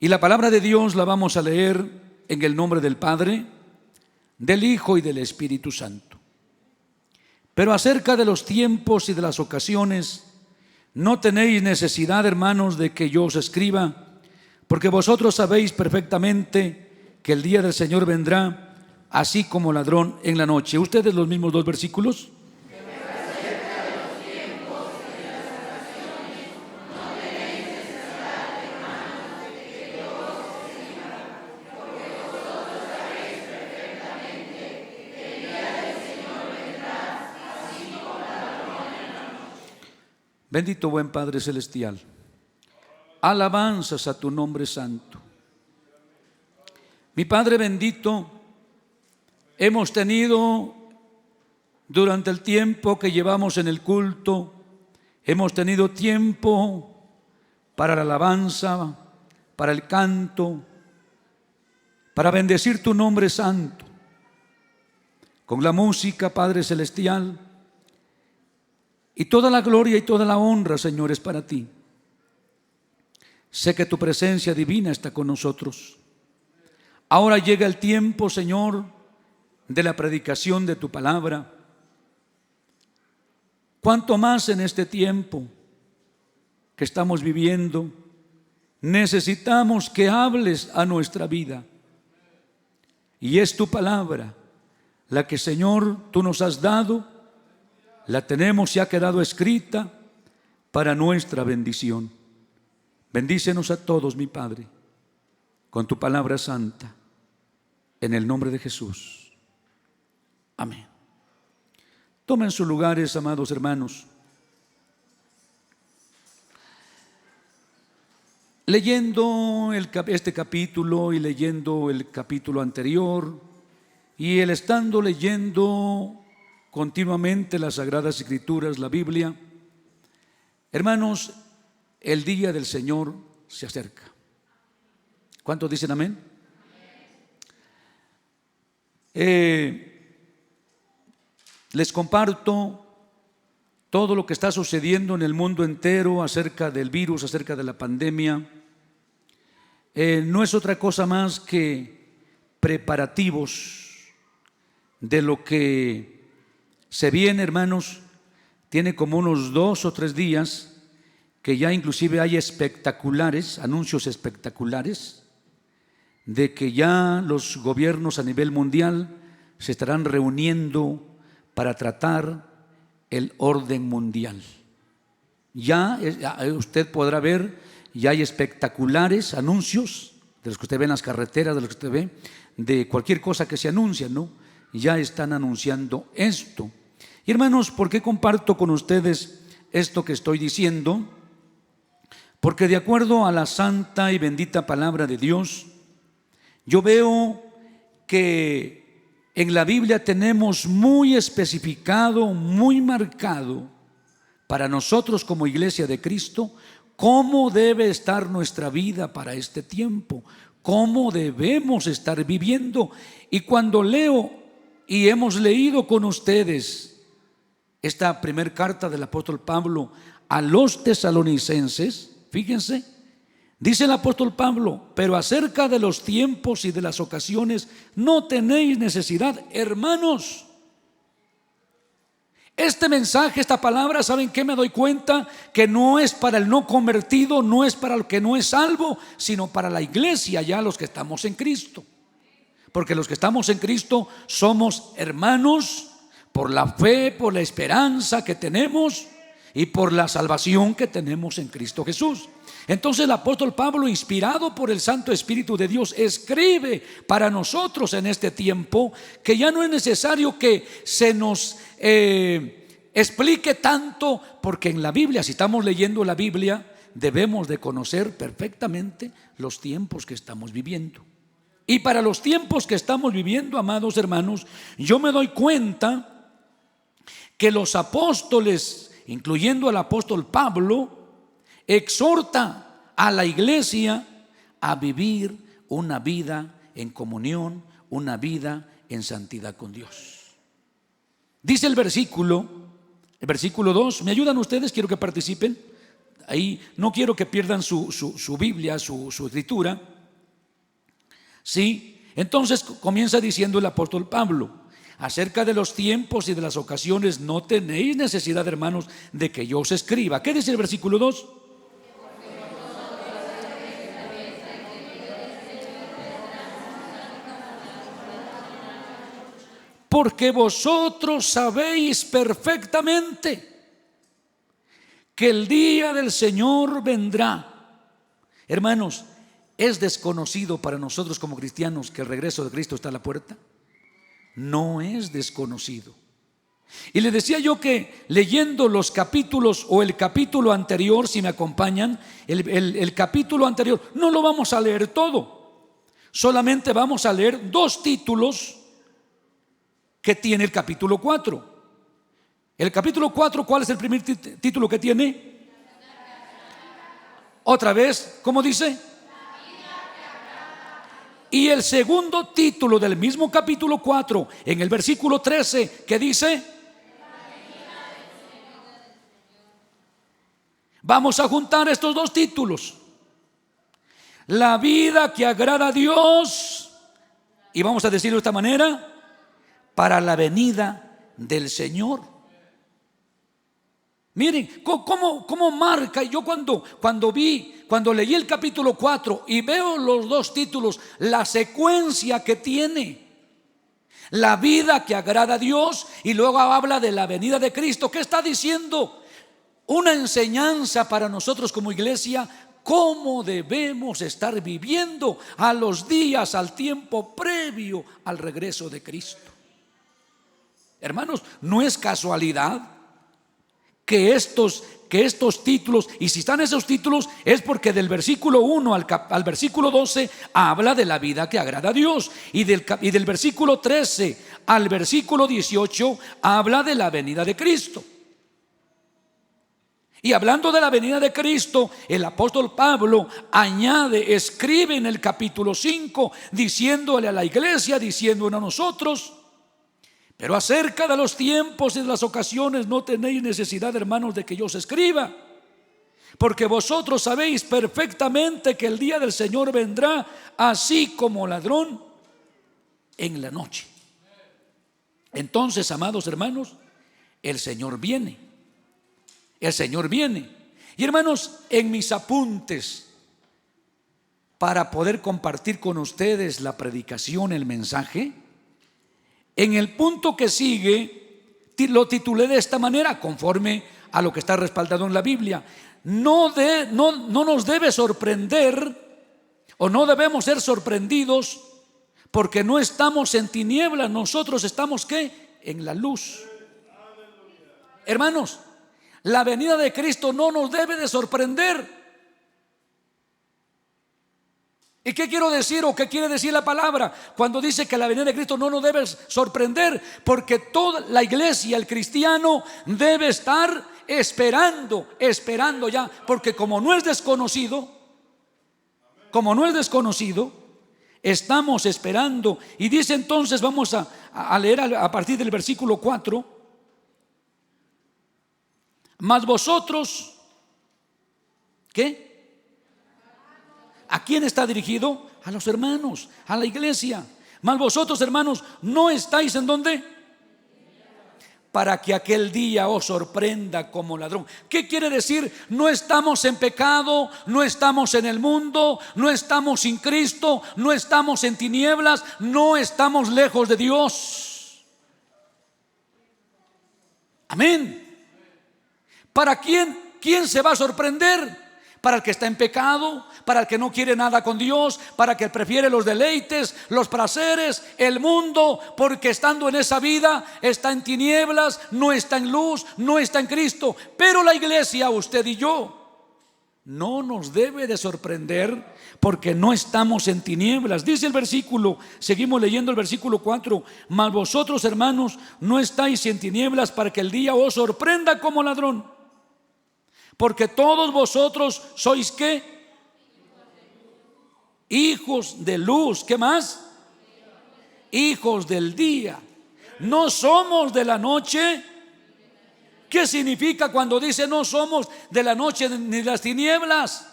Y la palabra de Dios la vamos a leer en el nombre del Padre, del Hijo y del Espíritu Santo. Pero acerca de los tiempos y de las ocasiones, no tenéis necesidad, hermanos, de que yo os escriba, porque vosotros sabéis perfectamente que el día del Señor vendrá así como ladrón en la noche. ¿Ustedes los mismos dos versículos? Bendito buen Padre Celestial, alabanzas a tu nombre santo. Mi Padre bendito, hemos tenido durante el tiempo que llevamos en el culto, hemos tenido tiempo para la alabanza, para el canto, para bendecir tu nombre santo. Con la música, Padre Celestial, y toda la gloria y toda la honra, Señor, es para ti. Sé que tu presencia divina está con nosotros. Ahora llega el tiempo, Señor, de la predicación de tu palabra. Cuanto más en este tiempo que estamos viviendo, necesitamos que hables a nuestra vida. Y es tu palabra la que, Señor, tú nos has dado. La tenemos y ha quedado escrita para nuestra bendición. Bendícenos a todos, mi Padre, con tu palabra santa, en el nombre de Jesús. Amén. Tomen sus lugares, amados hermanos. Leyendo este capítulo y leyendo el capítulo anterior, y el estando leyendo continuamente las Sagradas Escrituras, la Biblia, hermanos, el día del Señor se acerca. ¿Cuántos dicen amén? Les comparto todo lo que está sucediendo en el mundo entero acerca del virus, acerca de la pandemia. No es otra cosa más que preparativos de lo que se viene, hermanos. Tiene como unos 2 o 3 días que ya inclusive hay anuncios espectaculares de que ya los gobiernos a nivel mundial se estarán reuniendo para tratar el orden mundial. Ya usted podrá ver, ya hay espectaculares anuncios de los que usted ve en las carreteras, de los que usted ve, de cualquier cosa que se anuncia, ¿no? Ya están anunciando esto. Y hermanos, ¿por qué comparto con ustedes esto que estoy diciendo? Porque de acuerdo a la santa y bendita palabra de Dios, yo veo que en la Biblia tenemos muy especificado, muy marcado para nosotros como Iglesia de Cristo, cómo debe estar nuestra vida para este tiempo, cómo debemos estar viviendo. Y cuando leo y hemos leído con ustedes esta primera carta del apóstol Pablo a los tesalonicenses, fíjense, dice el apóstol Pablo: pero acerca de los tiempos y de las ocasiones no tenéis necesidad, hermanos. Este mensaje, esta palabra, ¿saben qué? Me doy cuenta que no es para el no convertido, no es para el que no es salvo, sino para la iglesia, ya los que estamos en Cristo. Porque los que estamos en Cristo somos hermanos por la fe, por la esperanza que tenemos y por la salvación que tenemos en Cristo Jesús. Entonces el apóstol Pablo, inspirado por el Santo Espíritu de Dios, escribe para nosotros en este tiempo que ya no es necesario que se nos explique tanto, porque en la Biblia, si estamos leyendo la Biblia, debemos de conocer perfectamente los tiempos que estamos viviendo. Y para los tiempos que estamos viviendo, amados hermanos, yo me doy cuenta que los apóstoles, incluyendo al apóstol Pablo, exhorta a la iglesia a vivir una vida en comunión, una vida en santidad con Dios. Dice el versículo 2, ¿me ayudan ustedes? Quiero que participen. ahí no quiero que pierdan su Biblia, su escritura. ¿Sí? Entonces comienza diciendo el apóstol Pablo: acerca de los tiempos y de las ocasiones no tenéis necesidad, hermanos, de que yo os escriba. ¿Qué dice el versículo 2? Porque vosotros sabéis perfectamente que el día del Señor vendrá. Hermanos, ¿es desconocido para nosotros como cristianos que el regreso de Cristo está a la puerta? No es desconocido. Y le decía yo que leyendo los capítulos o el capítulo anterior, si me acompañan, el capítulo anterior, no lo vamos a leer todo, solamente vamos a leer 2 títulos que tiene el capítulo 4. El capítulo 4, ¿cuál es el primer título que tiene? Otra vez, ¿cómo dice? Y el segundo título del mismo capítulo 4, en el versículo 13, que dice: vamos a juntar estos 2 títulos: la vida que agrada a Dios, y vamos a decirlo de esta manera, para la venida del Señor. Miren cómo marca. Yo cuando leí el capítulo 4 y veo los 2 títulos, la secuencia que tiene: la vida que agrada a Dios, y luego habla de la venida de Cristo. ¿Qué está diciendo? Una enseñanza para nosotros como iglesia, cómo debemos estar viviendo a los días, al tiempo previo al regreso de Cristo. Hermanos, no es casualidad que estos títulos, y si están esos títulos, es porque del versículo 1 al versículo 12 habla de la vida que agrada a Dios, y del versículo 13 al versículo 18 habla de la venida de Cristo. Y hablando de la venida de Cristo, el apóstol Pablo escribe en el capítulo 5, diciéndole a la iglesia, diciéndonos a nosotros: pero acerca de los tiempos y de las ocasiones no tenéis necesidad, hermanos, de que yo os escriba, porque vosotros sabéis perfectamente que el día del Señor vendrá así como ladrón en la noche. Entonces, amados hermanos, el Señor viene. El Señor viene. Y hermanos, en mis apuntes para poder compartir con ustedes la predicación, el mensaje, en el punto que sigue lo titulé de esta manera, conforme a lo que está respaldado en la Biblia: no nos debe sorprender, o no debemos ser sorprendidos, porque no estamos en tinieblas, nosotros estamos ¿qué? En la luz. Hermanos, la venida de Cristo no nos debe de sorprender. ¿Y qué quiero decir, o qué quiere decir la palabra cuando dice que la venida de Cristo no nos debe sorprender? Porque toda la iglesia, el cristiano, debe estar esperando ya, porque como no es desconocido, estamos esperando. Y dice entonces, vamos a leer a partir del versículo 4: mas vosotros, ¿qué? ¿A quién está dirigido? A los hermanos, a la iglesia. Mas vosotros, hermanos, no estáis ¿en dónde? Para que aquel día os sorprenda como ladrón. ¿Qué quiere decir? No estamos en pecado, no estamos en el mundo, no estamos sin Cristo, no estamos en tinieblas, no estamos lejos de Dios. Amén. ¿Para quién se va a sorprender? Para el que está en pecado, para el que no quiere nada con Dios, para el que prefiere los deleites, los placeres, el mundo, porque estando en esa vida está en tinieblas, no está en luz, no está en Cristo. Pero la iglesia, usted y yo, no nos debe de sorprender, porque no estamos en tinieblas. Dice el versículo, seguimos leyendo el versículo 4: mas vosotros, hermanos, no estáis en tinieblas para que el día os sorprenda como ladrón. Porque todos vosotros sois ¿qué? Hijos de luz. ¿Qué más? Hijos del día. No somos de la noche ¿Qué significa cuando dice no somos de la noche ni de las tinieblas?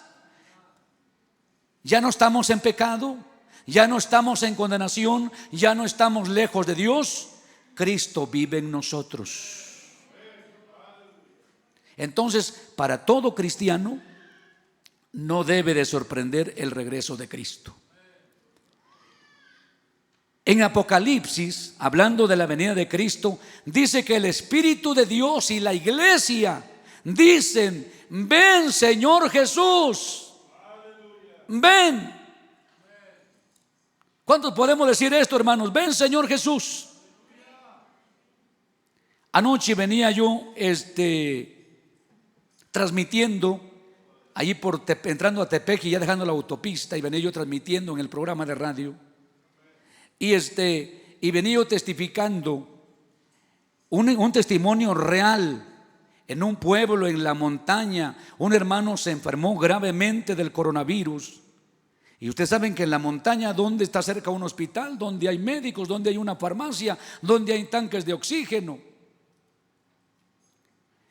Ya no estamos en pecado, ya no estamos en condenación, ya no estamos lejos de Dios. Cristo vive en nosotros. Entonces, para todo cristiano no debe de sorprender el regreso de Cristo. En Apocalipsis, hablando de la venida de Cristo, dice que el Espíritu de Dios y la iglesia dicen: ven, Señor Jesús, ven. ¿Cuántos podemos decir esto, hermanos? Ven, Señor Jesús. Anoche venía yo transmitiendo allí entrando a Tepeji, ya dejando la autopista, y venía yo transmitiendo en el programa de radio. Y venía yo testificando un testimonio real. En un pueblo, en la montaña, un hermano se enfermó gravemente del coronavirus. Y ustedes saben que en la montaña, donde está cerca un hospital, donde hay médicos, donde hay una farmacia, donde hay tanques de oxígeno.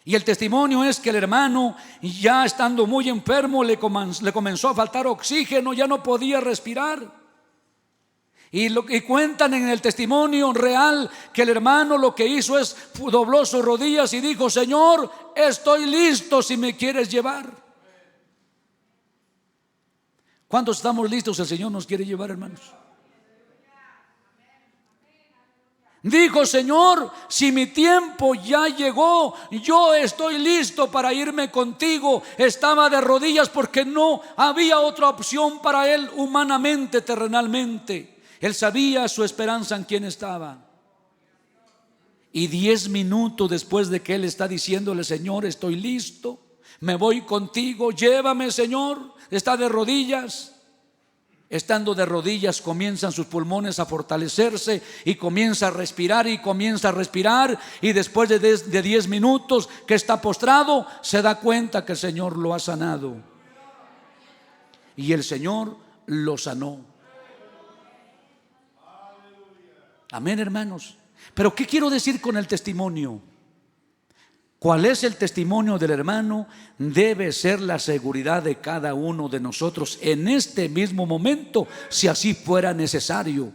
Y el testimonio es que el hermano, ya estando muy enfermo, le comenzó a faltar oxígeno, ya no podía respirar. Y cuentan en el testimonio real que el hermano lo que hizo es dobló sus rodillas y dijo: Señor, estoy listo si me quieres llevar. ¿Cuántos estamos listos? El Señor nos quiere llevar, hermanos. Dijo: Señor, si mi tiempo ya llegó, yo estoy listo para irme contigo. Estaba de rodillas porque no había otra opción para él humanamente, terrenalmente. Él sabía su esperanza en quién estaba. Y 10 minutos después de que él está diciéndole: Señor, estoy listo, me voy contigo, llévame, Señor. Está de rodillas. Estando de rodillas, comienzan sus pulmones a fortalecerse y comienza a respirar y comienza a respirar. Y después de 10 minutos que está postrado, se da cuenta que el Señor lo ha sanado. Y el Señor lo sanó. Amén, hermanos. Pero ¿qué quiero decir con el testimonio? ¿Cuál es el testimonio del hermano? Debe ser la seguridad de cada uno de nosotros en este mismo momento, si así fuera necesario.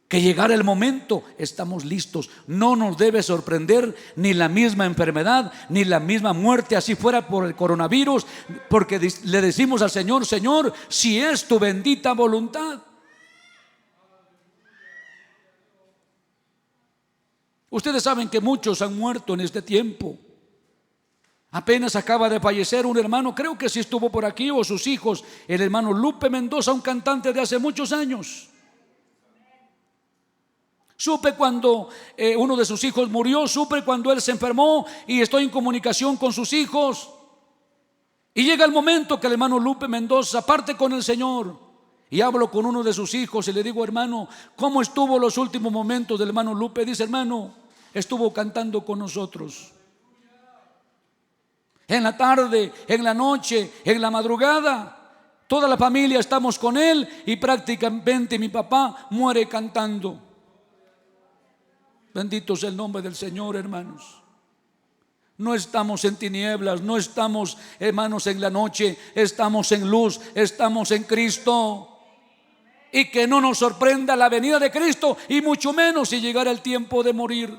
Que llegara el momento, estamos listos. No nos debe sorprender ni la misma enfermedad, ni la misma muerte, así fuera por el coronavirus, porque le decimos al Señor: Señor, si es tu bendita voluntad. Ustedes saben que muchos han muerto en este tiempo. Apenas acaba de fallecer un hermano, creo que sí estuvo por aquí, o sus hijos, el hermano Lupe Mendoza, un cantante de hace muchos años. Supe cuando uno de sus hijos murió, supe cuando él se enfermó, y estoy en comunicación con sus hijos. Y llega el momento que el hermano Lupe Mendoza parte con el Señor. Y hablo con uno de sus hijos y le digo: hermano, ¿cómo estuvo los últimos momentos del hermano Lupe? Dice: hermano, estuvo cantando con nosotros. En la tarde, en la noche, en la madrugada, toda la familia estamos con él, y prácticamente mi papá muere cantando. Bendito sea el nombre del Señor, hermanos. No estamos en tinieblas, no estamos, hermanos, en la noche, estamos en luz, estamos en Cristo. Y que no nos sorprenda la venida de Cristo, y mucho menos si llegara el tiempo de morir.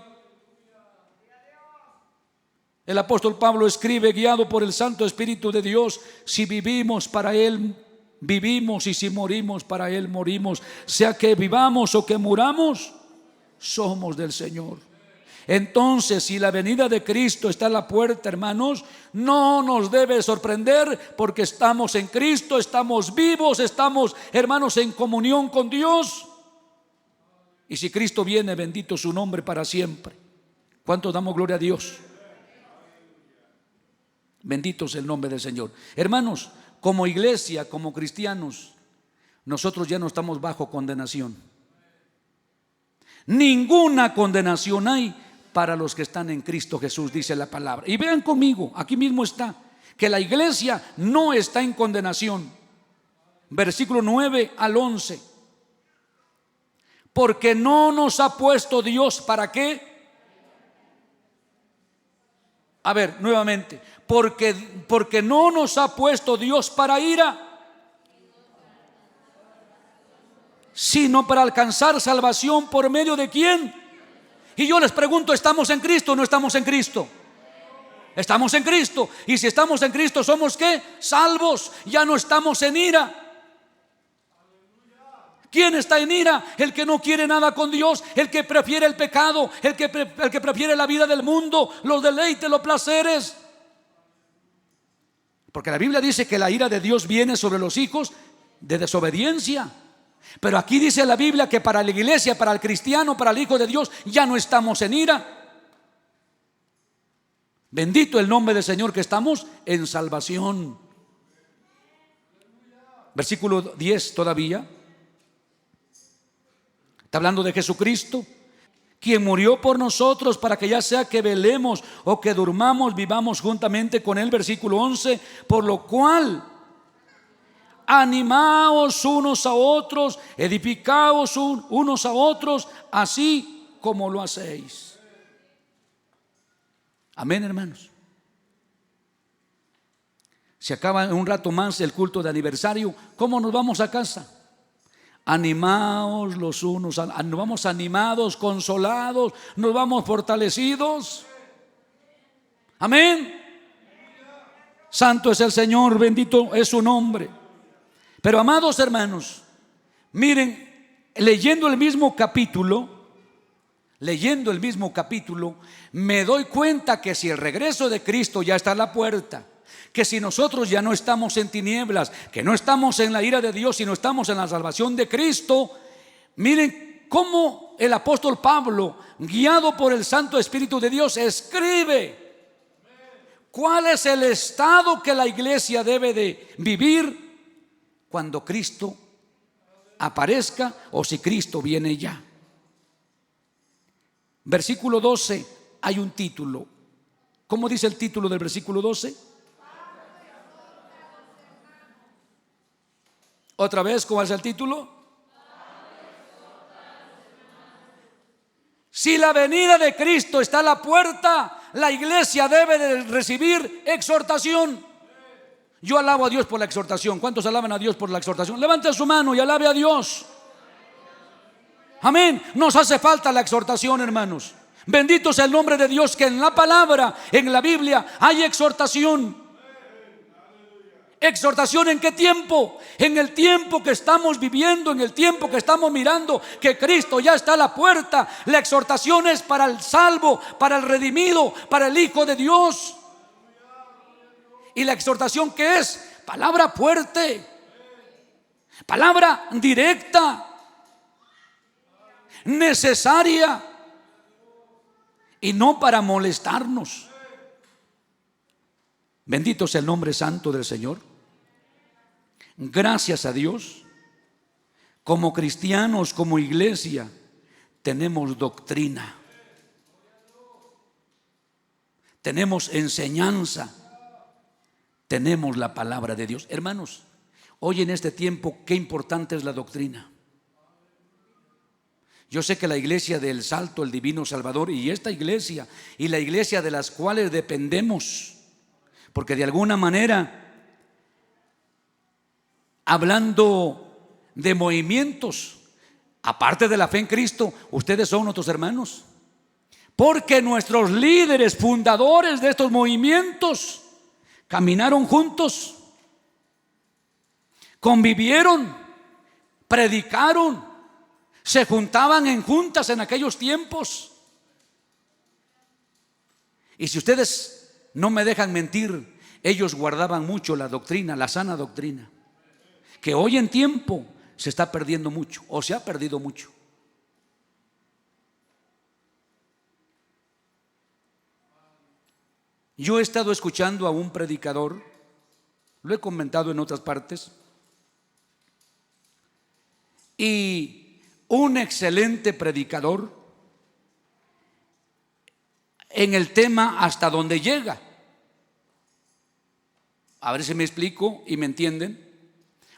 El apóstol Pablo escribe, guiado por el Santo Espíritu de Dios: si vivimos, para Él vivimos, y si morimos, para Él morimos. Sea que vivamos o que muramos, somos del Señor. Entonces, si la venida de Cristo está a la puerta, hermanos, no nos debe sorprender, porque estamos en Cristo, estamos vivos, estamos, hermanos, en comunión con Dios. Y si Cristo viene, bendito su nombre para siempre. ¿Cuánto damos gloria a Dios? Bendito es el nombre del Señor. Hermanos, como iglesia, como cristianos, nosotros ya no estamos bajo condenación. Ninguna condenación hay para los que están en Cristo Jesús, dice la palabra. Y vean conmigo, aquí mismo está, que la iglesia no está en condenación. Versículo 9 al 11. Porque no nos ha puesto Dios, ¿para qué? A ver, nuevamente, porque no nos ha puesto Dios para ira, sino para alcanzar salvación. ¿Por medio de quién? Y yo les pregunto, ¿estamos en Cristo o no estamos en Cristo? Estamos en Cristo. Y si estamos en Cristo, ¿somos qué? Salvos. Ya no estamos en ira. ¿Quién está en ira? El que no quiere nada con Dios, el que prefiere el pecado, el que prefiere la vida del mundo, los deleites, los placeres. Porque la Biblia dice que la ira de Dios viene sobre los hijos de desobediencia. Pero aquí dice la Biblia que para la iglesia, para el cristiano, para el hijo de Dios, ya no estamos en ira. Bendito el nombre del Señor, que estamos en salvación. Versículo 10 todavía. Está hablando de Jesucristo, quien murió por nosotros para que ya sea que velemos o que durmamos, vivamos juntamente con él. Versículo 11. Por lo cual, animaos unos a otros, edificaos unos a otros, así como lo hacéis. Amén, hermanos. Se acaba en un rato más el culto de aniversario. ¿Cómo nos vamos a casa? Animaos los unos, nos vamos animados, consolados, nos vamos fortalecidos. Amén. Santo es el Señor, bendito es su nombre. Pero amados hermanos, miren, leyendo el mismo capítulo, me doy cuenta que si el regreso de Cristo ya está a la puerta, que si nosotros ya no estamos en tinieblas, que no estamos en la ira de Dios, sino estamos en la salvación de Cristo, miren cómo el apóstol Pablo, guiado por el Santo Espíritu de Dios, escribe cuál es el estado que la iglesia debe de vivir cuando Cristo aparezca o si Cristo viene ya. Versículo 12, hay un título. ¿Cómo dice el título del versículo 12? Otra vez, ¿cuál es el título? Si la venida de Cristo está a la puerta, la iglesia debe de recibir exhortación. Yo alabo a Dios por la exhortación. ¿Cuántos alaban a Dios por la exhortación? Levanten su mano y alabe a Dios. Amén. Nos hace falta la exhortación, hermanos. Bendito sea el nombre de Dios, que en la palabra, en la Biblia, hay exhortación. ¿Exhortación en qué tiempo? En el tiempo que estamos viviendo, en el tiempo que estamos mirando que Cristo ya está a la puerta. La exhortación es para el salvo, para el redimido, para el Hijo de Dios. ¿Y la exhortación qué es? Palabra fuerte, palabra directa, necesaria, y no para molestarnos. Bendito sea el nombre santo del Señor. Gracias a Dios, como cristianos, como iglesia, tenemos doctrina, tenemos enseñanza, tenemos la palabra de Dios. Hermanos, hoy en este tiempo, qué importante es la doctrina. Yo sé que la iglesia del Salto, el Divino Salvador, y esta iglesia y la iglesia de las cuales dependemos, porque de alguna manera, hablando de movimientos, aparte de la fe en Cristo, ustedes son nuestros hermanos, porque nuestros líderes fundadores de estos movimientos caminaron juntos, convivieron, predicaron, se juntaban en juntas en aquellos tiempos. Y si ustedes no me dejan mentir, ellos guardaban mucho la doctrina, la sana doctrina, que hoy en tiempo se está perdiendo mucho, o se ha perdido mucho. Yo he estado escuchando a un predicador, lo he comentado en otras partes, y un excelente predicador en el tema hasta donde llega. A ver si me explico y me entienden.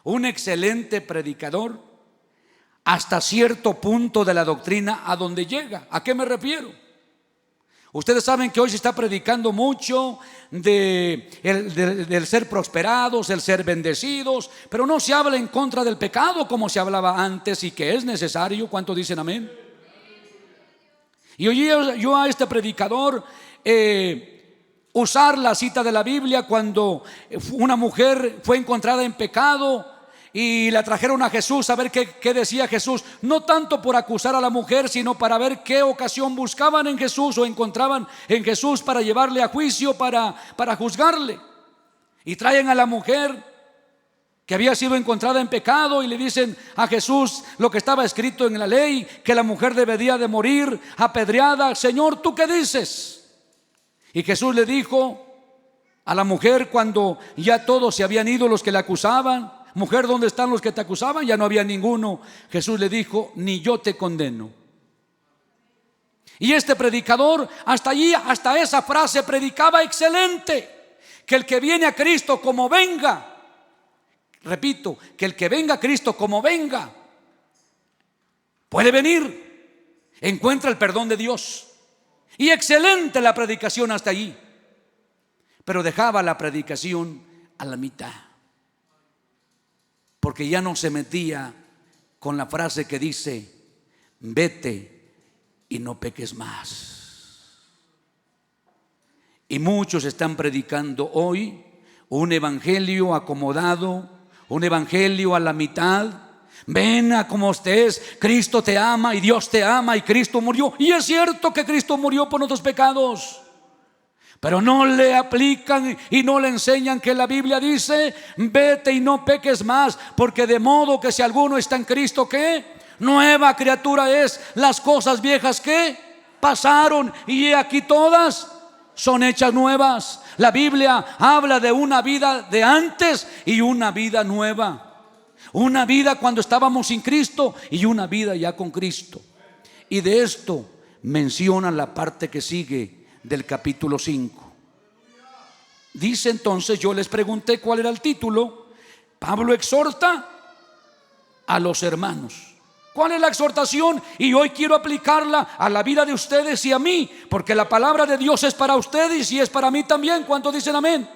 Un excelente predicador hasta cierto punto de la doctrina a donde llega. ¿A qué me refiero? Ustedes saben que hoy se está predicando mucho del ser prosperados, el ser bendecidos, pero no se habla en contra del pecado como se hablaba antes y que es necesario. ¿Cuántos dicen amén? Y oí yo a este predicador usar la cita de la Biblia cuando una mujer fue encontrada en pecado y la trajeron a Jesús a ver qué decía Jesús, no tanto por acusar a la mujer, sino para ver qué ocasión buscaban en Jesús o encontraban en Jesús para llevarle a juicio, para juzgarle. Y traen a la mujer que había sido encontrada en pecado y le dicen a Jesús lo que estaba escrito en la ley, que la mujer debería de morir apedreada. Señor, ¿tú qué dices? Y Jesús le dijo a la mujer, cuando ya todos se habían ido los que la acusaban: mujer, ¿dónde están los que te acusaban? Ya no había ninguno. Jesús le dijo: ni yo te condeno. Y este predicador hasta allí, hasta esa frase predicaba excelente, que el que viene a Cristo como venga, repito, que el que venga a Cristo como venga, puede venir, encuentra el perdón de Dios. Y excelente la predicación hasta allí, pero dejaba la predicación a la mitad, porque ya no se metía con la frase que dice: vete y no peques más. Y muchos están predicando hoy un evangelio acomodado, un evangelio a la mitad. Ven a como estés, Cristo te ama y Dios te ama y Cristo murió. Y es cierto que Cristo murió por nuestros pecados, pero no le aplican y no le enseñan que la Biblia dice: vete y no peques más, porque de modo que si alguno está en Cristo, ¿qué? Nueva criatura es. Las cosas viejas que pasaron y he aquí todas son hechas nuevas. La Biblia habla de una vida de antes y una vida nueva. Una vida cuando estábamos sin Cristo y una vida ya con Cristo. Y de esto menciona la parte que sigue del capítulo 5. Dice entonces, yo les pregunté cuál era el título. Pablo exhorta a los hermanos. ¿Cuál es la exhortación? Y hoy quiero aplicarla a la vida de ustedes y a mí, porque la palabra de Dios es para ustedes y es para mí también. ¿Cuántos dicen amén?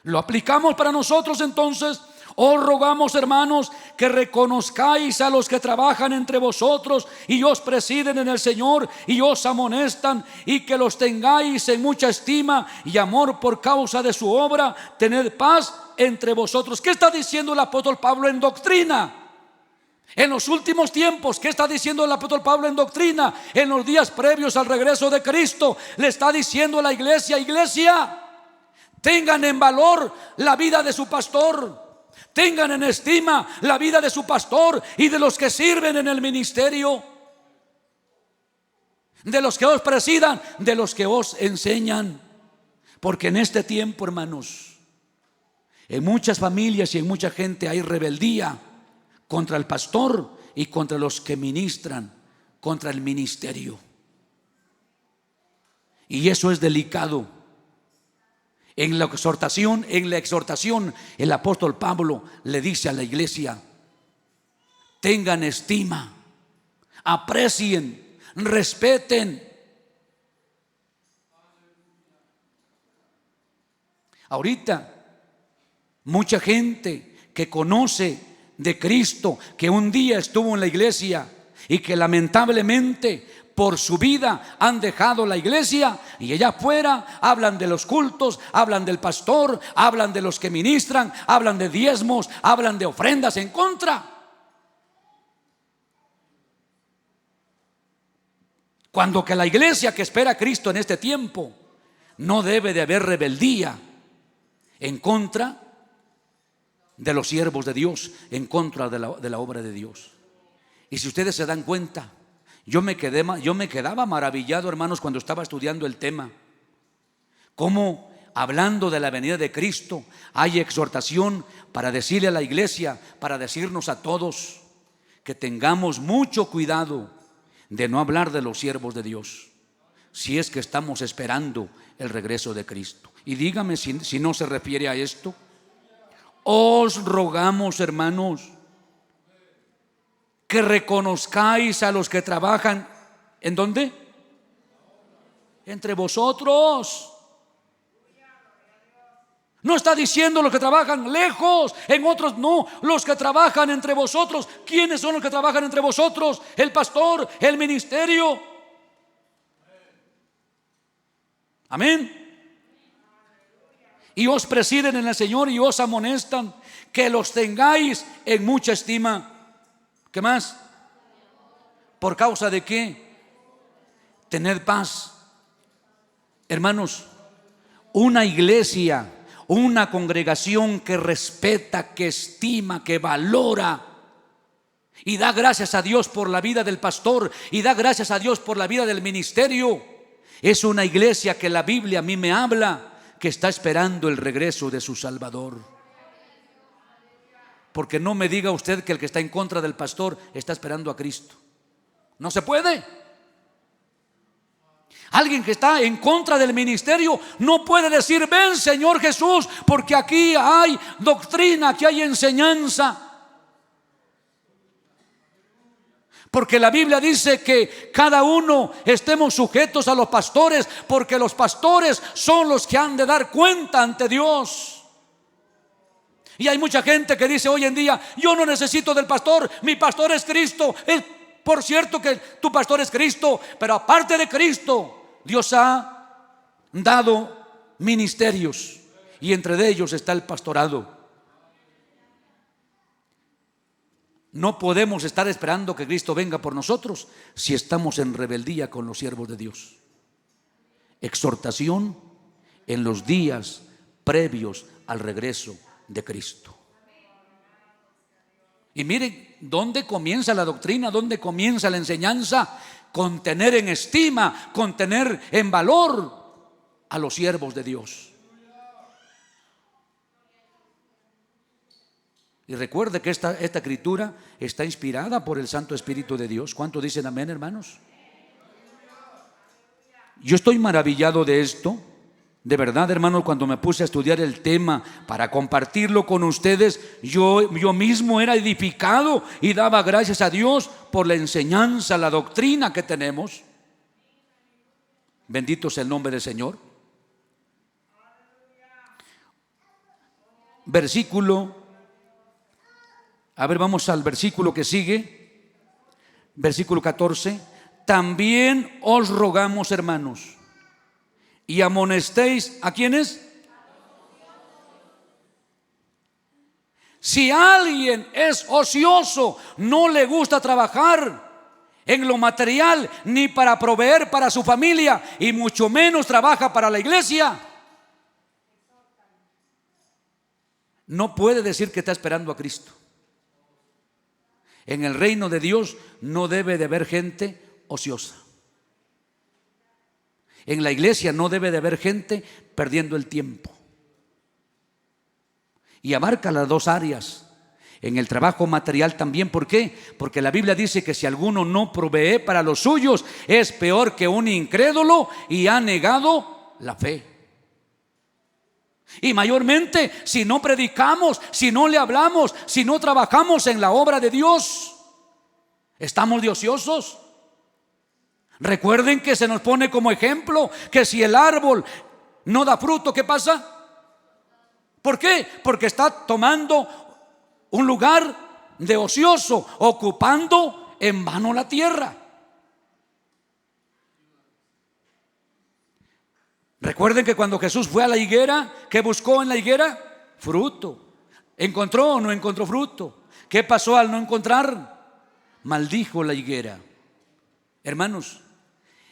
Lo aplicamos para nosotros entonces. Os rogamos, hermanos, que reconozcáis a los que trabajan entre vosotros y os presiden en el Señor y os amonestan, y que los tengáis en mucha estima y amor por causa de su obra. Tened paz entre vosotros. ¿Qué está diciendo el apóstol Pablo en doctrina? En los últimos tiempos, ¿qué está diciendo el apóstol Pablo en doctrina? En los días previos al regreso de Cristo, le está diciendo a la iglesia: iglesia, tengan en valor la vida de su pastor. Tengan en estima la vida de su pastor y de los que sirven en el ministerio, de los que os presidan, de los que os enseñan. Porque en este tiempo, hermanos, en muchas familias y en mucha gente hay rebeldía contra el pastor y contra los que ministran, contra el ministerio. Y eso es delicado. En la exhortación, el apóstol Pablo le dice a la iglesia: tengan estima, aprecien, respeten. Ahorita mucha gente que conoce de Cristo, que un día estuvo en la iglesia y que lamentablemente por su vida han dejado la iglesia, y allá afuera hablan de los cultos, hablan del pastor, hablan de los que ministran, hablan de diezmos, hablan de ofrendas en contra. Cuando que la iglesia que espera a Cristo en este tiempo, no debe de haber rebeldía en contra de los siervos de Dios, en contra de la obra de Dios. Y si ustedes se dan cuenta, yo me quedaba maravillado, hermanos, cuando estaba estudiando el tema, cómo hablando de la venida de Cristo hay exhortación para decirle a la iglesia, para decirnos a todos, que tengamos mucho cuidado de no hablar de los siervos de Dios, si es que estamos esperando el regreso de Cristo. Y dígame si no se refiere a esto. Os rogamos, hermanos, que reconozcáis a los que trabajan. ¿En dónde? entre vosotros. No está diciendo los que trabajan lejos, en otros no, los que trabajan entre vosotros. ¿Quiénes son los que trabajan entre vosotros? El pastor, el ministerio. Amén. Y os presiden en el Señor y os amonestan que los tengáis en mucha estima. ¿Qué más? ¿Por causa de qué? Tened paz. Hermanos, una iglesia, una congregación que respeta, que estima, que valora y da gracias a Dios por la vida del pastor y da gracias a Dios por la vida del ministerio, es una iglesia que la Biblia a mí me habla que está esperando el regreso de su Salvador. Porque no me diga usted que el que está en contra del pastor está esperando a Cristo. No se puede. Alguien que está en contra del ministerio no puede decir: ven Señor Jesús, porque aquí hay doctrina, aquí hay enseñanza. Porque la Biblia dice que cada uno estemos sujetos a los pastores, porque los pastores son los que han de dar cuenta ante Dios. Y hay mucha gente que dice hoy en día: yo no necesito del pastor, mi pastor es Cristo. Es por cierto que tu pastor es Cristo, pero aparte de Cristo, Dios ha dado ministerios y entre ellos está el pastorado. No podemos estar esperando que Cristo venga por nosotros si estamos en rebeldía con los siervos de Dios. Exhortación en los días previos al regreso de Cristo. Y miren dónde comienza la doctrina, dónde comienza la enseñanza: con tener en estima, con tener en valor a los siervos de Dios. Y recuerde que esta escritura está inspirada por el Santo Espíritu de Dios. ¿Cuántos dicen amén, hermanos? Yo estoy maravillado de esto. De verdad, hermanos, cuando me puse a estudiar el tema para compartirlo con ustedes, yo mismo era edificado y daba gracias a Dios por la enseñanza, la doctrina que tenemos. Bendito sea el nombre del Señor. Vamos al versículo que sigue. Versículo 14. También os rogamos, hermanos, y amonestéis ¿a quiénes? Si alguien es ocioso, no le gusta trabajar en lo material, ni para proveer para su familia, y mucho menos trabaja para la iglesia, no puede decir que está esperando a Cristo. En el reino de Dios no debe de haber gente ociosa. En la iglesia no debe de haber gente perdiendo el tiempo. Y abarca las dos áreas. En el trabajo material también. ¿Por qué? Porque la Biblia dice que si alguno no provee para los suyos, es peor que un incrédulo y ha negado la fe. Y mayormente si no predicamos, si no le hablamos, si no trabajamos en la obra de Dios, estamos de ociosos. Recuerden que se nos pone como ejemplo que si el árbol no da fruto, ¿qué pasa? ¿Por qué? Porque está tomando un lugar de ocioso, ocupando en vano la tierra. Recuerden que cuando Jesús fue a la higuera, ¿qué buscó en la higuera? Fruto. ¿Encontró o no encontró fruto? ¿Qué pasó al no encontrar? Maldijo la higuera. Hermanos,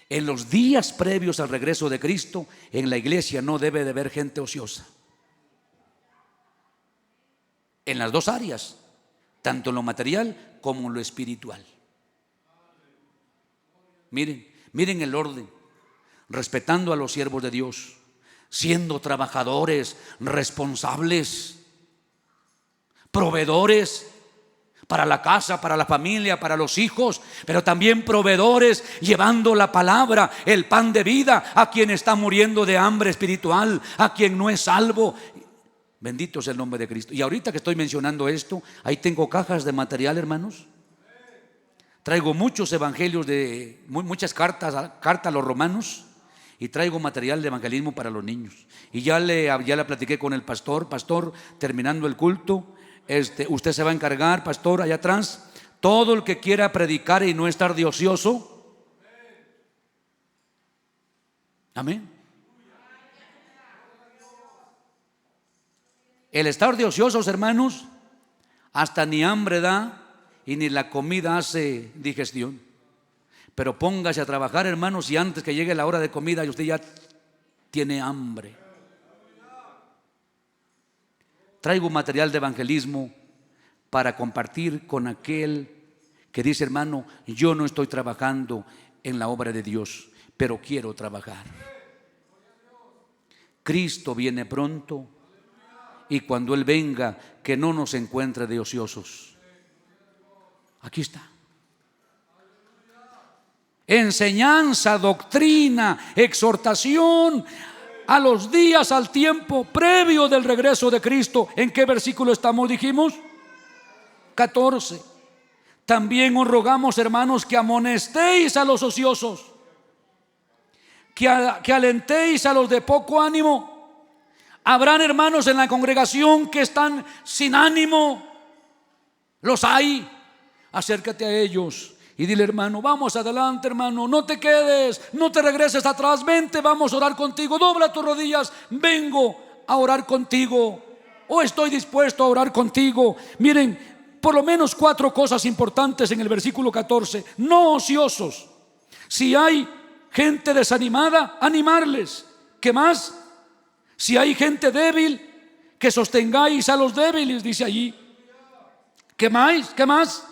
en los días previos al regreso de Cristo, en la iglesia no debe de haber gente ociosa. En las dos áreas, tanto en lo material como en lo espiritual. Miren el orden. Respetando a los siervos de Dios, siendo trabajadores, responsables, proveedores para la casa, para la familia, para los hijos, pero también proveedores llevando la palabra, el pan de vida a quien está muriendo de hambre espiritual, a quien no es salvo. Bendito sea el nombre de Cristo. Y ahorita que estoy mencionando esto, ahí tengo cajas de material, hermanos. Traigo muchos evangelios, muchas cartas a los romanos. y traigo material de evangelismo para los niños. Y ya le platiqué con el pastor. Pastor, terminando el culto, usted se va a encargar, pastor, allá atrás, todo el que quiera predicar y no estar de ocioso. Amén. El estar de ociosos, hermanos, hasta ni hambre da y ni la comida hace digestión. Pero póngase a trabajar, hermanos, y antes que llegue la hora de comida y usted ya tiene hambre. Traigo material de evangelismo para compartir con aquel que dice: hermano, yo no estoy trabajando en la obra de Dios, pero quiero trabajar. Cristo viene pronto, y cuando Él venga, que no nos encuentre de ociosos. Aquí está. Enseñanza, doctrina, exhortación a los días, al tiempo previo del regreso de Cristo. ¿En qué versículo estamos, dijimos? 14. También os rogamos, hermanos, que amonestéis a los ociosos, que alentéis a los de poco ánimo. Habrán hermanos en la congregación que están sin ánimo. Los hay. Acércate a ellos y dile: hermano, vamos adelante, hermano, no te quedes, no te regreses atrás, vente, vamos a orar contigo, dobla tus rodillas, vengo a orar contigo, o estoy dispuesto a orar contigo. Miren, por lo menos 4 cosas importantes en el versículo 14. No ociosos. Si hay gente desanimada, animarles. ¿Qué más? Si hay gente débil, que sostengáis a los débiles, dice allí. ¿Qué más? ¿Qué más?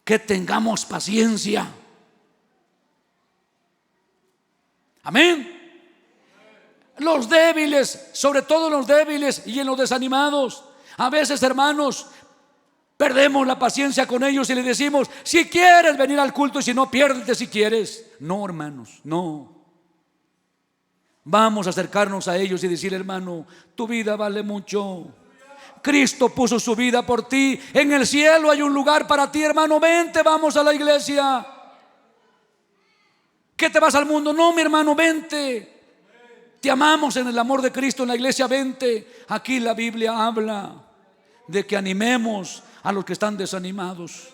Que tengamos paciencia. Amén. Los débiles, sobre todo los débiles y en los desanimados. A veces, hermanos, perdemos la paciencia con ellos y les decimos: si quieres venir al culto, y si no, piérdete si quieres. No, hermanos, no. Vamos a acercarnos a ellos y decir: hermano, tu vida vale mucho. Cristo puso su vida por ti. En el cielo hay un lugar para ti, hermano. Vente, vamos a la iglesia. ¿Qué te vas al mundo? No, mi hermano, vente. Te amamos en el amor de Cristo en la iglesia, vente. Aquí la Biblia habla de que animemos a los que están desanimados.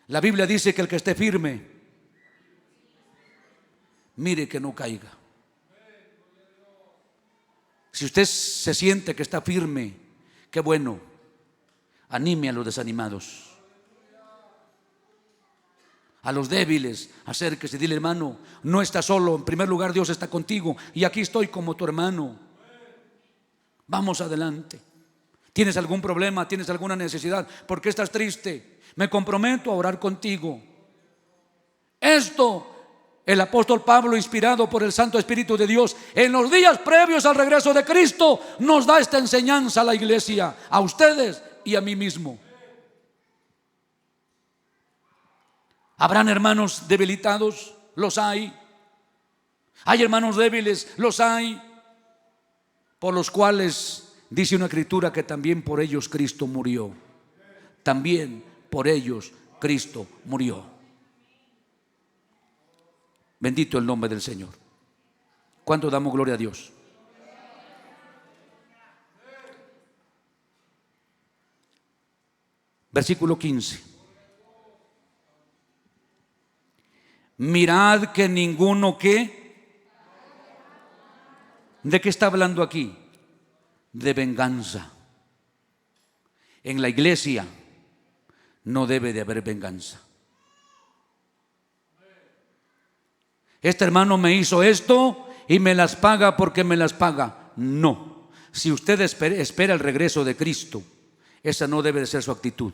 La Biblia dice que el que esté firme, mire que no caiga. Si usted se siente que está firme, qué bueno, anime a los desanimados. A los débiles, acérquese y dile: hermano, no estás solo, en primer lugar Dios está contigo, y aquí estoy como tu hermano. Vamos adelante. ¿Tienes algún problema? ¿Tienes alguna necesidad? ¿Por qué estás triste? Me comprometo a orar contigo. Esto el apóstol Pablo, inspirado por el Santo Espíritu de Dios, en los días previos al regreso de Cristo, nos da esta enseñanza a la iglesia, a ustedes y a mí mismo. ¿Habrán hermanos debilitados? Los hay. ¿Hay hermanos débiles? Los hay. Por los cuales dice una escritura que también por ellos Cristo murió. También por ellos Cristo murió. Bendito el nombre del Señor. ¿Cuánto damos gloria a Dios? Versículo 15. Mirad que ninguno que... ¿De qué está hablando aquí? De venganza. En la iglesia no debe de haber venganza. Este hermano me hizo esto y me las paga porque me las paga. No. Si usted espera el regreso de Cristo, esa no debe de ser su actitud.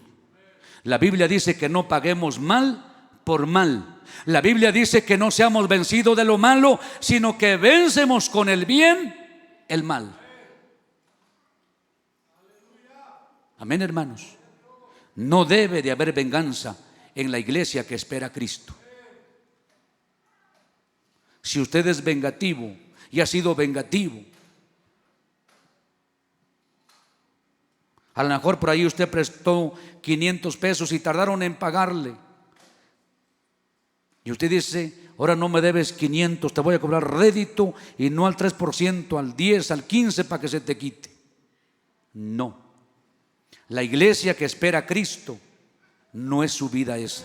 La Biblia dice que no paguemos mal por mal. La Biblia dice que no seamos vencidos de lo malo, sino que vencemos con el bien el mal. Amén, hermanos. No debe de haber venganza en la iglesia que espera a Cristo. Si usted es vengativo y ha sido vengativo, A lo mejor por ahí usted prestó 500 pesos y tardaron en pagarle. Y usted dice: ahora no me debes 500, te voy a cobrar rédito, y no al 3%, al 10, al 15, para que se te quite. No. La iglesia que espera a Cristo no es su vida esa.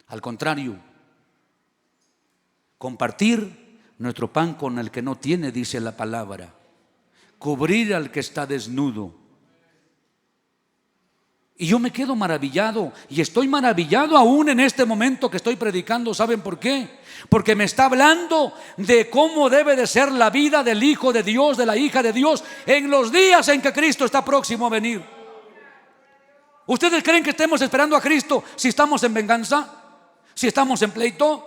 Al contrario, compartir nuestro pan con el que no tiene, dice la palabra. Cubrir al que está desnudo. Y yo me quedo maravillado, y estoy maravillado aún en este momento que estoy predicando. ¿Saben por qué? Porque me está hablando de cómo debe de ser la vida del Hijo de Dios, de la hija de Dios, en los días en que Cristo está próximo a venir. ¿Ustedes creen que estemos esperando a Cristo si estamos en venganza? ¿Si estamos en pleito?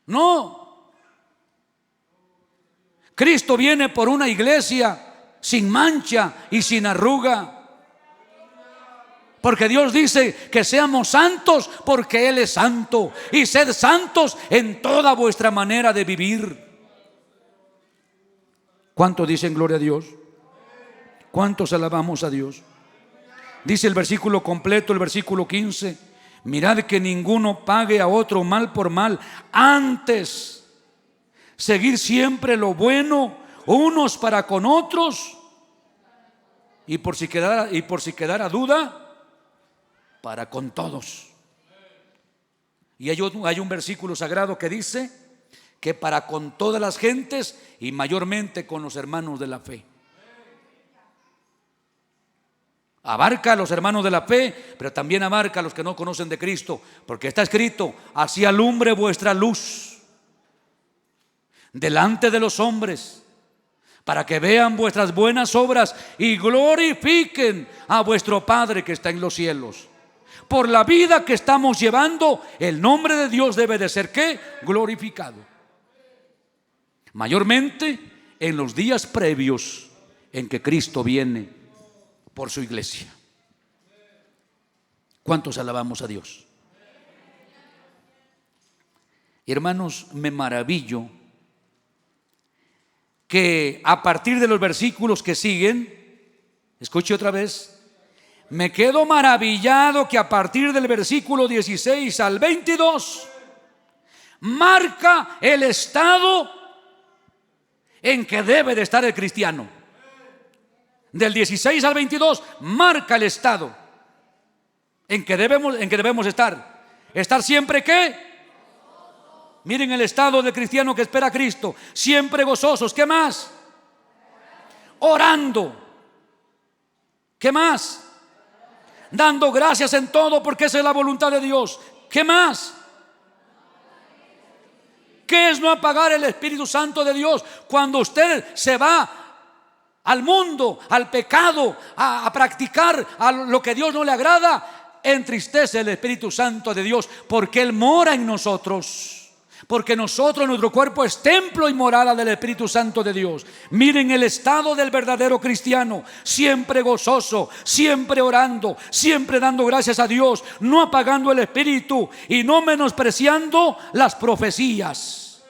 No. Cristo viene por una iglesia sin mancha y sin arruga, porque Dios dice que seamos santos porque Él es santo, y sed santos en toda vuestra manera de vivir. ¿Cuántos dicen gloria a Dios? ¿Cuántos alabamos a Dios? Dice el versículo completo, el versículo 15: mirad que ninguno pague a otro mal por mal, antes seguir siempre lo bueno unos para con otros, y por si quedara duda, para con todos. Y hay un versículo sagrado que dice que para con todas las gentes, y mayormente con los hermanos de la fe. Abarca a los hermanos de la fe, pero también abarca a los que no conocen de Cristo, porque está escrito: así alumbre vuestra luz delante de los hombres, para que vean vuestras buenas obras y glorifiquen a vuestro Padre que está en los cielos. Por la vida que estamos llevando, el nombre de Dios debe de ser, ¿qué? Glorificado. Mayormente en los días previos en que Cristo viene por su iglesia. ¿Cuántos alabamos a Dios? Hermanos, me maravillo que a partir de los versículos que siguen, escuche otra vez, me quedo maravillado que a partir del versículo 16 al 22 marca el estado en que debe de estar el cristiano. Del 16 al 22 marca el estado en que debemos estar. Estar siempre, ¿qué? Miren el estado del cristiano que espera a Cristo: siempre gozosos. ¿Qué más? Orando. ¿Qué más? Dando gracias en todo, porque esa es la voluntad de Dios. ¿Qué más? ¿Qué es no apagar el Espíritu Santo de Dios? Cuando usted se va al mundo, al pecado, a practicar a lo que Dios no le agrada, entristece el Espíritu Santo de Dios, porque Él mora en nosotros. Porque nosotros, nuestro cuerpo es templo y morada del Espíritu Santo de Dios. Miren el estado del verdadero cristiano: siempre gozoso, siempre orando, siempre dando gracias a Dios, no apagando el espíritu y no menospreciando las profecías.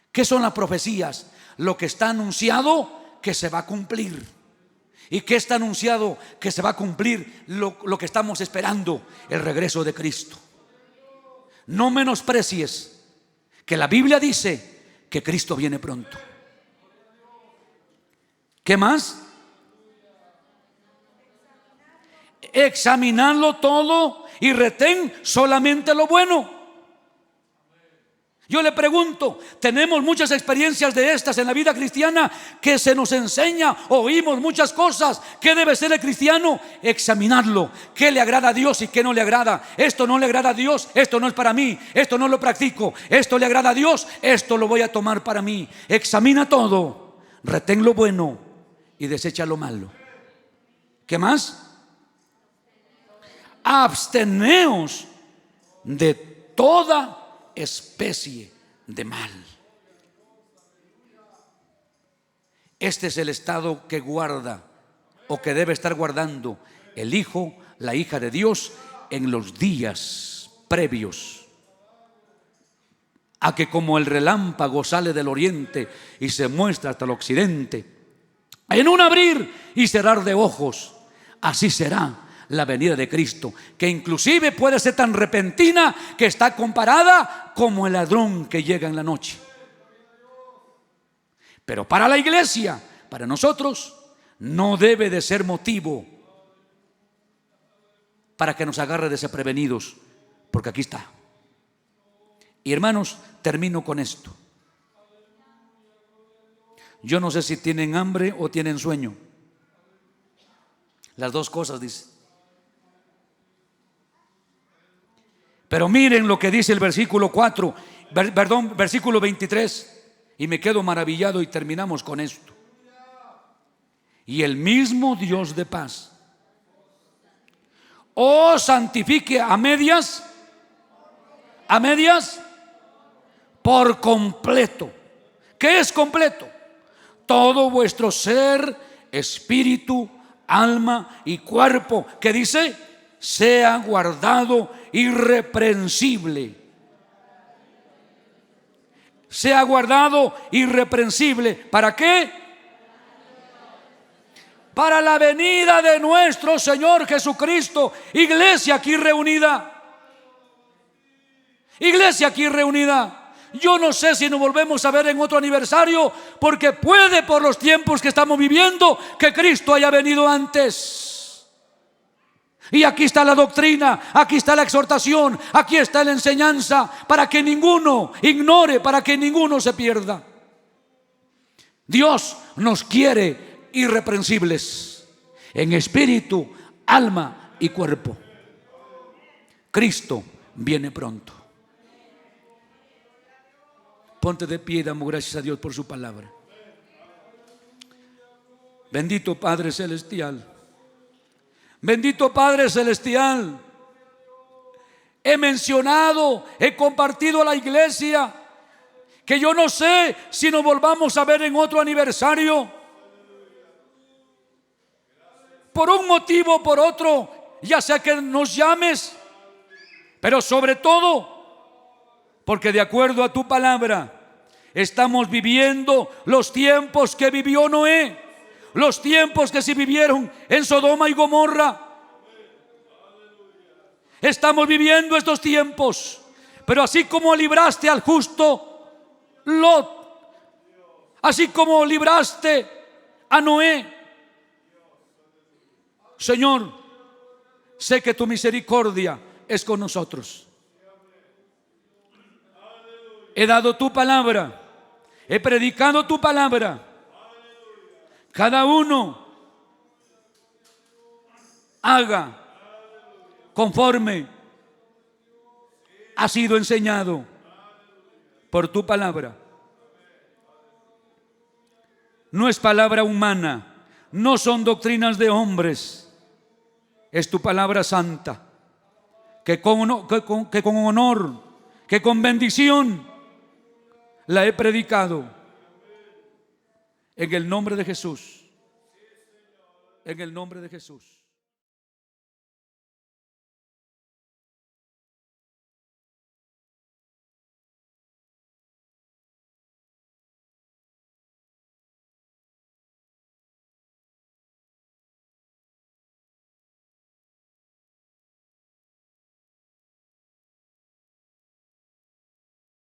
¿Qué son las profecías? Lo que está anunciado que se va a cumplir. ¿Y qué está anunciado que se va a cumplir? Lo que estamos esperando: el regreso de Cristo. No menosprecies que la Biblia dice que Cristo viene pronto. ¿Qué más? Examinarlo todo y retén solamente lo bueno. Yo le pregunto, tenemos muchas experiencias de estas en la vida cristiana que se nos enseña, oímos muchas cosas. ¿Qué debe ser el cristiano? Examinarlo. ¿Qué le agrada a Dios y qué no le agrada? Esto no le agrada a Dios, esto no es para mí, esto no lo practico. Esto le agrada a Dios, esto lo voy a tomar para mí. Examina todo, retén lo bueno y desecha lo malo. ¿Qué más? Absteneos de toda especie de mal. Este es el estado que guarda, o que debe estar guardando, el hijo, la hija de Dios en los días previos a que como el relámpago sale del oriente y se muestra hasta el occidente, en un abrir y cerrar de ojos, así será la venida de Cristo, que inclusive puede ser tan repentina que está comparada como el ladrón que llega en la noche. Pero para la iglesia, para nosotros, no debe de ser motivo para que nos agarre desprevenidos, porque aquí está. Y hermanos, termino con esto. Yo no sé si tienen hambre o tienen sueño. Las dos cosas, dice. Pero miren lo que dice el versículo 4, versículo 23. Y me quedo maravillado y terminamos con esto. Y el mismo Dios de paz os santifique a medias por completo. ¿Qué es completo? Todo vuestro ser, espíritu, alma y cuerpo, que dice, sea guardado irreprensible. Sea guardado irreprensible. ¿Para qué? Para la venida de nuestro Señor Jesucristo. Iglesia aquí reunida. Iglesia aquí reunida. Yo no sé si nos volvemos a ver en otro aniversario, porque puede, por los tiempos que estamos viviendo, que Cristo haya venido antes. Y aquí está la doctrina, aquí está la exhortación, aquí está la enseñanza, para que ninguno ignore, para que ninguno se pierda. Dios nos quiere irreprensibles en espíritu, alma y cuerpo. Cristo viene pronto. Ponte de pie y damos gracias a Dios por su palabra. Bendito Padre Celestial. Bendito Padre Celestial. He mencionado, he compartido a la iglesia que yo no sé si nos volvamos a ver en otro aniversario. Por un motivo o por otro, ya sea que nos llames, pero sobre todo porque de acuerdo a tu palabra estamos viviendo los tiempos que vivió Noé, los tiempos que se vivieron en Sodoma y Gomorra. Estamos viviendo estos tiempos, pero así como libraste al justo Lot, así como libraste a Noé, Señor, sé que tu misericordia es con nosotros. He dado tu palabra, he predicado tu palabra. Cada uno haga conforme ha sido enseñado por tu palabra. No es palabra humana, no son doctrinas de hombres, es tu palabra santa, que con honor, que con bendición la he predicado. En el nombre de Jesús. En el nombre de Jesús.